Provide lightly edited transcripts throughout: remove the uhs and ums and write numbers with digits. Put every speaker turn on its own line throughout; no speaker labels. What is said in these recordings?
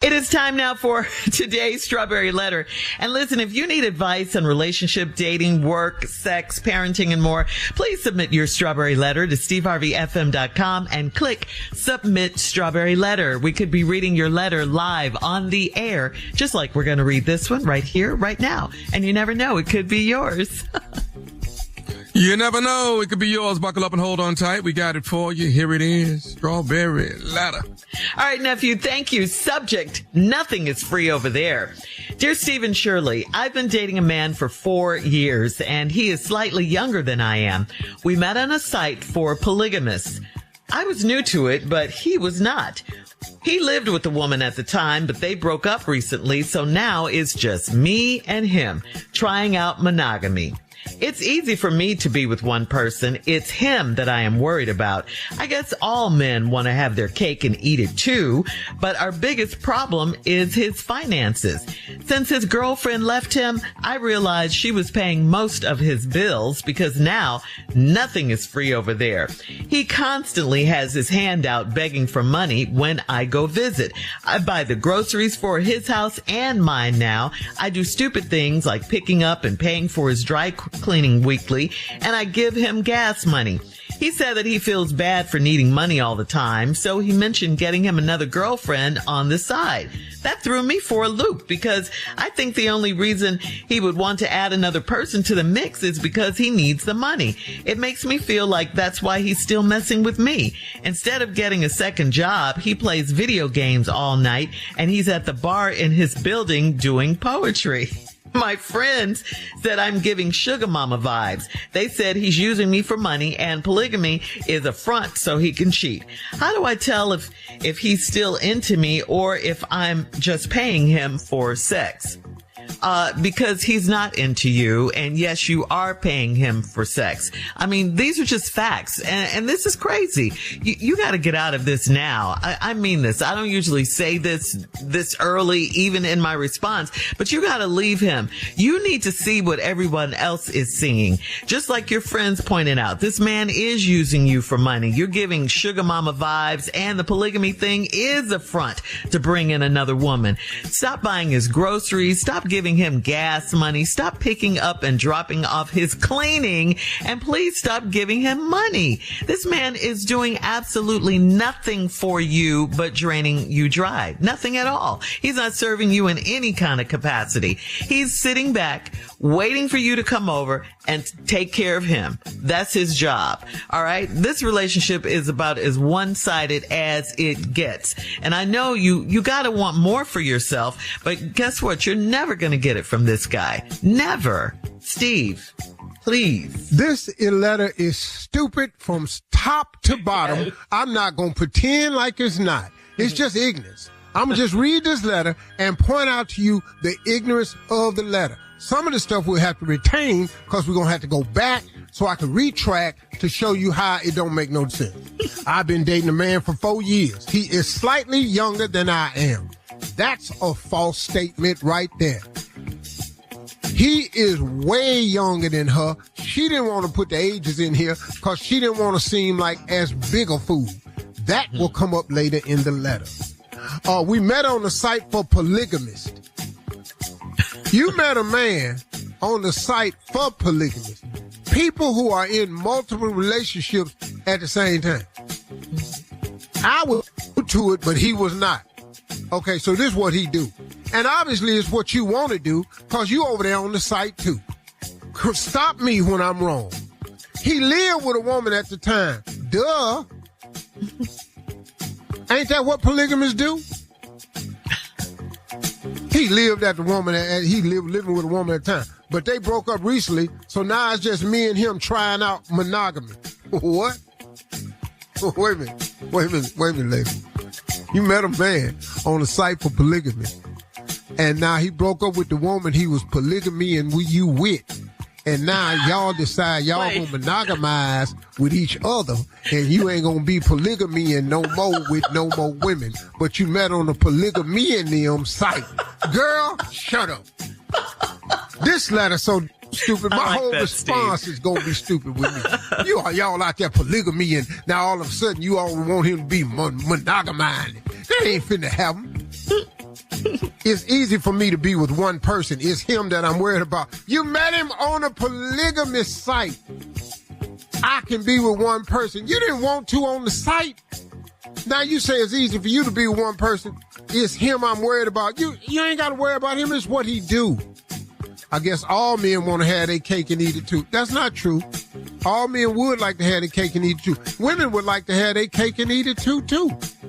It is time now for today's Strawberry Letter. And listen, if you need advice on relationship, dating, work, sex, parenting, and more, please submit your Strawberry Letter to steveharveyfm.com and click Submit Strawberry Letter. We could be reading your letter live on the air, just like we're going to read this one right here, right now. And you never know, it could be yours.
You never know. It could be yours. Buckle up and hold on tight. We got it for you. Here it is. Strawberry Letter.
All right, nephew, thank you. Subject, nothing is free over there. Dear Steve and Shirley, I've been dating a man for 4 years, and he is slightly younger than I am. We met on a site for polygamists. I was new to it, but he was not. He lived with a woman at the time, but they broke up recently, so now it's just me and him trying out monogamy. It's easy for me to be with one person. It's him that I am worried about. I guess all men want to have their cake and eat it too, but our biggest problem is his finances. Since his girlfriend left him, I realized she was paying most of his bills because now nothing is free over there. He constantly has his hand out begging for money when I go visit. I buy the groceries for his house and mine now. I do stupid things like picking up and paying for his dry cleaning weekly, and I give him gas money. He said that he feels bad for needing money all the time, so he mentioned getting him another girlfriend on the side. That threw me for a loop because I think the only reason he would want to add another person to the mix is because he needs the money. It makes me feel like that's why he's still messing with me. Instead of getting a second job, he plays video games all night, and he's at the bar in his building doing poetry. My friends said I'm giving sugar mama vibes. They said he's using me for money and polygamy is a front so he can cheat. How do I tell if he's still into me or if I'm just paying him for sex? Because he's not into you, and yes, you are paying him for sex. I mean, these are just facts, and this is crazy. You got to get out of this now. I mean this. I don't usually say this early, even in my response, but you got to leave him. You need to see what everyone else is seeing. Just like your friends pointed out, this man is using you for money. You're giving sugar mama vibes, and the polygamy thing is a front to bring in another woman. Stop buying his groceries. Stop giving him gas money. Stop picking up and dropping off his cleaning, and please stop giving him money. This man is doing absolutely nothing for you but draining you dry. Nothing at all. He's not serving you in any kind of capacity. He's sitting back, waiting for you to come over and take care of him. That's his job. All right. This relationship is about as one-sided as it gets. And I know you got to want more for yourself, but guess what? You're never going to get it from this guy. Never. Steve, please.
This letter is stupid from top to bottom. I'm not going to pretend like it's not. It's just ignorance. I'm going to just read this letter and point out to you the ignorance of the letter. Some of the stuff we'll have to retain because we're going to have to go back so I can retract to show you how it don't make no sense. I've been dating a man for 4 years. He is slightly younger than I am. That's a false statement right there. He is way younger than her. She didn't want to put the ages in here because she didn't want to seem like as big a fool. That will come up later in the letter. We met on the site for polygamists. You met a man on the site for polygamists. People who are in multiple relationships at the same time. I was to it, but he was not. Okay, so this is what he do. And obviously it's what you want to do because you over there on the site too. Stop me when I'm wrong. He lived with a woman at the time. Duh. Ain't that what polygamists do? He lived at the woman, and he living with a woman at the time. But they broke up recently, so now it's just me and him trying out monogamy. What? Wait a minute, lady. You met a man on the site for polygamy, and now he broke up with the woman he was polygamy and you with. And now y'all decide y'all gonna monogamize with each other, and you ain't gonna be polygamy and no more with no more women. But you met on the polygamy and them site. Girl, shut up. This letter so stupid. My whole response is gonna be stupid with me. Y'all out there polygamy, and now all of a sudden you all want him to be monogamized. That ain't finna happen. It's easy for me to be with one person. It's him that I'm worried about. You met him on a polygamous site. I can be with one person. You didn't want to on the site. Now you say it's easy for you to be with one person. It's him I'm worried about. You ain't got to worry about him. It's what he do. I guess all men want to have their cake and eat it too. That's not true. All men would like to have their cake and eat it too. Women would like to have their cake and eat it too.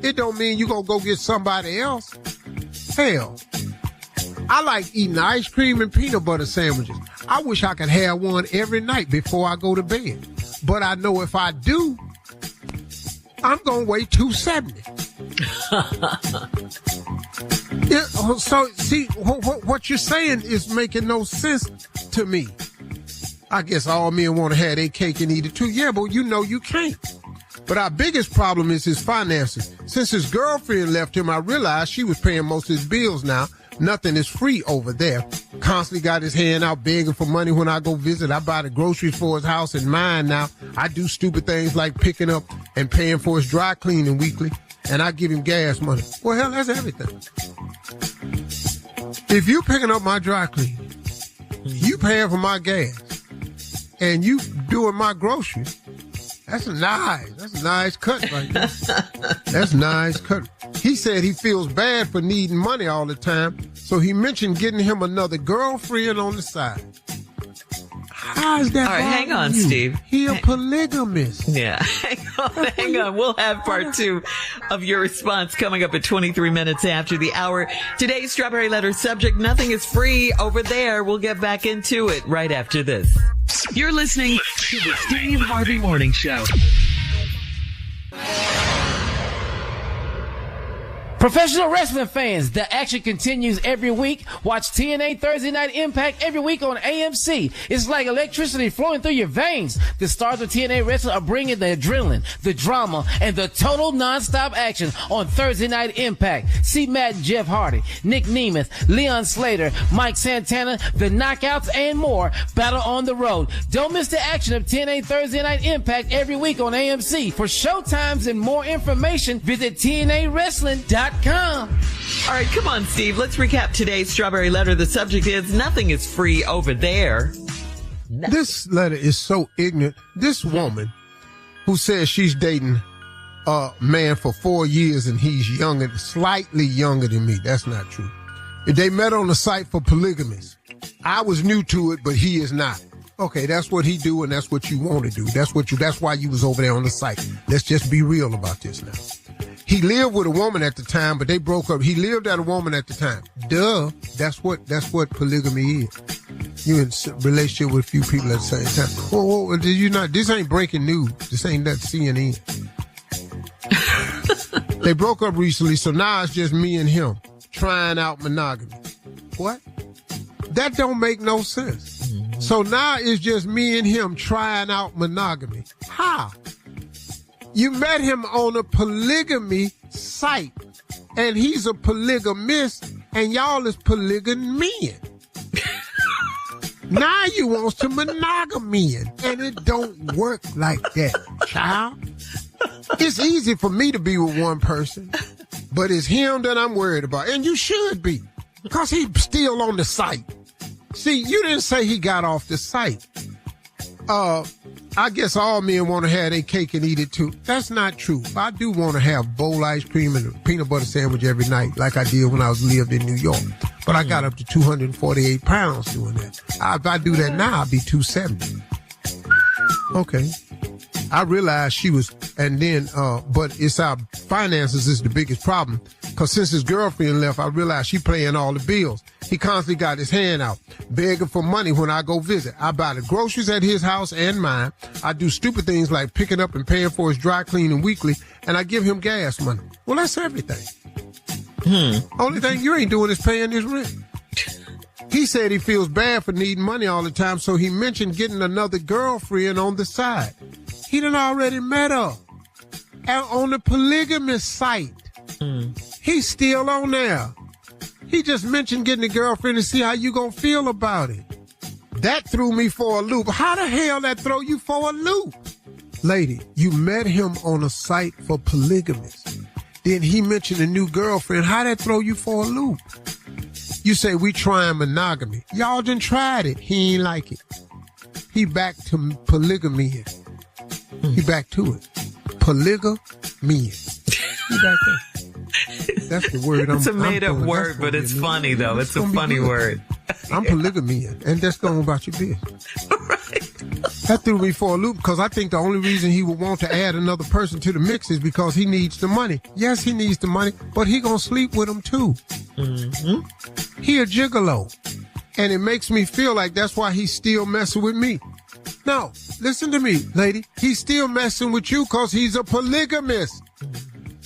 It don't mean you gonna go get somebody else. Hell, I like eating ice cream and peanut butter sandwiches. I wish I could have one every night before I go to bed. But I know if I do, I'm gonna weigh 270. Yeah, so, see, what you're saying is making no sense to me. I guess all men want to have their cake and eat it too. Yeah, but you know you can't. But our biggest problem is his finances. Since his girlfriend left him, I realized she was paying most of his bills now. Nothing is free over there. Constantly got his hand out begging for money when I go visit. I buy the groceries for his house and mine now. I do stupid things like picking up and paying for his dry cleaning weekly. And I give him gas money. Well, hell, that's everything. If you picking up my dry cleaning, you paying for my gas, and you doing my groceries, that's a nice cut right there. That's a nice cut. He said he feels bad for needing money all the time, so he mentioned getting him another girlfriend on the side. How is that?
All right, hang on,
you?
Steve.
He a polygamist.
Yeah, hang on. We'll have part 2 of your response coming up at 23 minutes after the hour. Today's Strawberry Letter subject, nothing is free over there. We'll get back into it right after this.
You're listening to the Steve Harvey Morning Show.
Professional wrestling fans, the action continues every week. Watch TNA Thursday Night Impact every week on AMC. It's like electricity flowing through your veins. The stars of TNA Wrestling are bringing the adrenaline, the drama, and the total non-stop action on Thursday Night Impact. See Matt and Jeff Hardy, Nick Nemeth, Leon Slater, Mike Santana, the Knockouts, and more battle on the road. Don't miss the action of TNA Thursday Night Impact every week on AMC. For showtimes and more information, visit TNAWrestling.com.
All right, come on, Steve. Let's recap today's Strawberry Letter. The subject is nothing is free over there.
This letter is so ignorant. This woman who says she's dating a man for 4 years and he's slightly younger than me. That's not true. They met on the site for polygamists. I was new to it, but he is not. Okay, that's what he do and that's what you want to do. That's why you was over there on the site. Let's just be real about this now. He lived with a woman at the time, but they broke up. He lived at a woman at the time. Duh. That's what polygamy is. You in a relationship with a few people at the same time. Whoa, did you not? This ain't breaking news. This ain't that CNN. They broke up recently, so now it's just me and him trying out monogamy. What? That don't make no sense. So now it's just me and him trying out monogamy. How? You met him on a polygamy site, and he's a polygamist, and y'all is polygamian. Now you wants to monogamian, and it don't work like that, child. It's easy for me to be with one person, but it's him that I'm worried about, and you should be, because he's still on the site. See, you didn't say he got off the site. I guess all men want to have their cake and eat it too. That's not true. I do want to have bowl ice cream and a peanut butter sandwich every night like I did when I lived in New York. But I got up to 248 pounds doing that. If I do that now, I'll be 270. Okay. I realized she was, and then, but it's our finances is the biggest problem. Cause since his girlfriend left, I realized she paying all the bills. He constantly got his hand out, begging for money when I go visit. I buy the groceries at his house and mine. I do stupid things like picking up and paying for his dry cleaning weekly, and I give him gas money. Well, that's everything. Only thing you ain't doing is paying his rent. He said he feels bad for needing money all the time, so he mentioned getting another girlfriend on the side. He done already met her on the polygamous site. He's still on there. He just mentioned getting a girlfriend to see how you gonna feel about it. That threw me for a loop. How the hell that throw you for a loop? Lady, you met him on a site for polygamists. Then he mentioned a new girlfriend. How that throw you for a loop? You say we trying monogamy. Y'all done tried it. He ain't like it. He back to polygamy. He back to it. Polygamy. He back there. That's the word.
It's a made-up word, but it's funny, though. It's a funny word.
I'm polygamy, and that's going about your business.
Right.
That threw me for a loop because I think the only reason he would want to add another person to the mix is because he needs the money. Yes, he needs the money, but he gonna sleep with him too. Mm-hmm. He a gigolo, and it makes me feel like that's why he's still messing with me. No, listen to me, lady. He's still messing with you because he's a polygamist.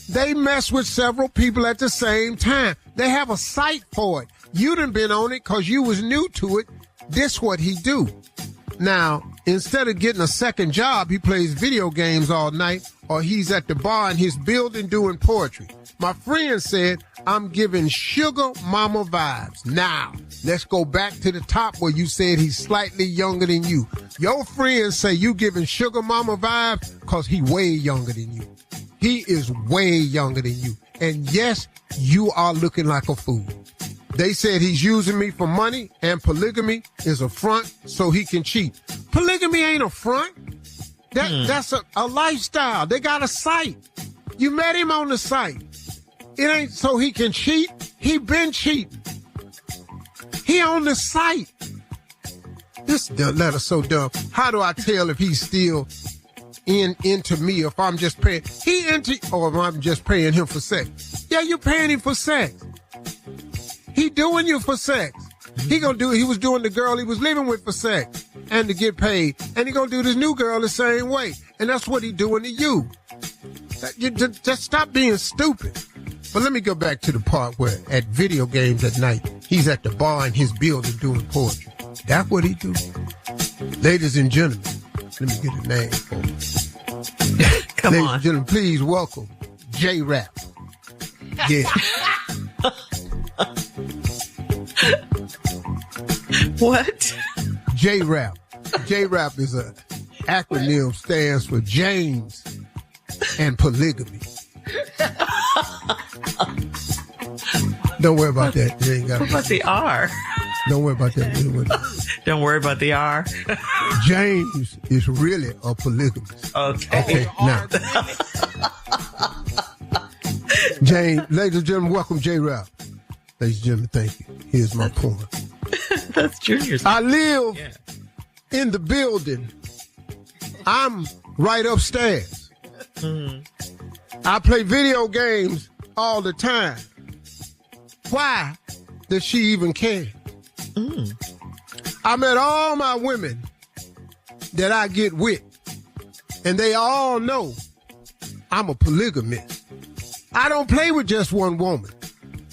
They mess with several people at the same time. They have a site for it. You done been on it because you was new to it. This what he do. Now, instead of getting a second job, he plays video games all night, or he's at the bar in his building doing poetry. My friend said, I'm giving sugar mama vibes. Now, let's go back to the top where you said he's slightly younger than you. Your friends say you giving sugar mama vibes because he way younger than you. He is way younger than you. And yes, you are looking like a fool. They said he's using me for money, and polygamy is a front so he can cheat. Polygamy ain't a front. That's a lifestyle. They got a site. You met him on the site. It ain't so he can cheat. He been cheating. He on the site. This letter so dumb. How do I tell if he's still into me, if I'm just paying? He into, or if I'm just paying him for sex? Yeah, you paying him for sex. He doing you for sex. He was doing the girl he was living with for sex and to get paid. And he gonna do this new girl the same way. And that's what he doing to you. You just stop being stupid. But let me go back to the part where at video games at night, he's at the bar in his building doing poetry. That's what he do. Ladies and gentlemen, let me get a name for him.
Come
Ladies
on.
and gentlemen, please welcome J-Rap. Yeah.
What?
J-Rap. J-Rap is a acronym, stands for James and polygamy. Don't worry about that. You ain't got
What about the R?
Don't worry about that.
Don't worry about the R.
James is really a polygamist.
Okay.
Now. James, ladies and gentlemen, welcome J-Rap. Ladies and gentlemen, thank you. Here's my point.
That's Junior's.
I live in the building. I'm right upstairs. I play video games all the time. Why does she even care? I met all my women that I get with, and they all know I'm a polygamist. I don't play with just one woman.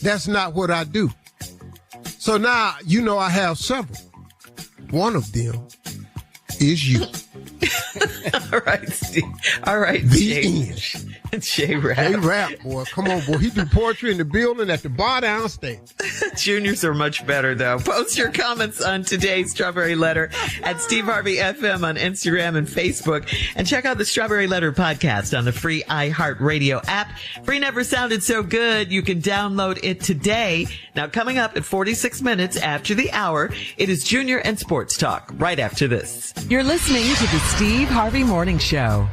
That's not what I do. So now, you know I have several. One of them is you.
All right, Steve. All right, J-Rap.
J-Rap, boy. Come on, boy. He do poetry in the building at the bar downstairs.
Juniors are much better, though. Post your comments on today's Strawberry Letter at Steve Harvey FM on Instagram and Facebook. And check out the Strawberry Letter podcast on the free iHeartRadio app. Free never sounded so good. You can download it today. Now, coming up at 46 minutes after the hour, it is Junior and Sports Talk right after this.
You're listening to the Steve Harvey Morning Show.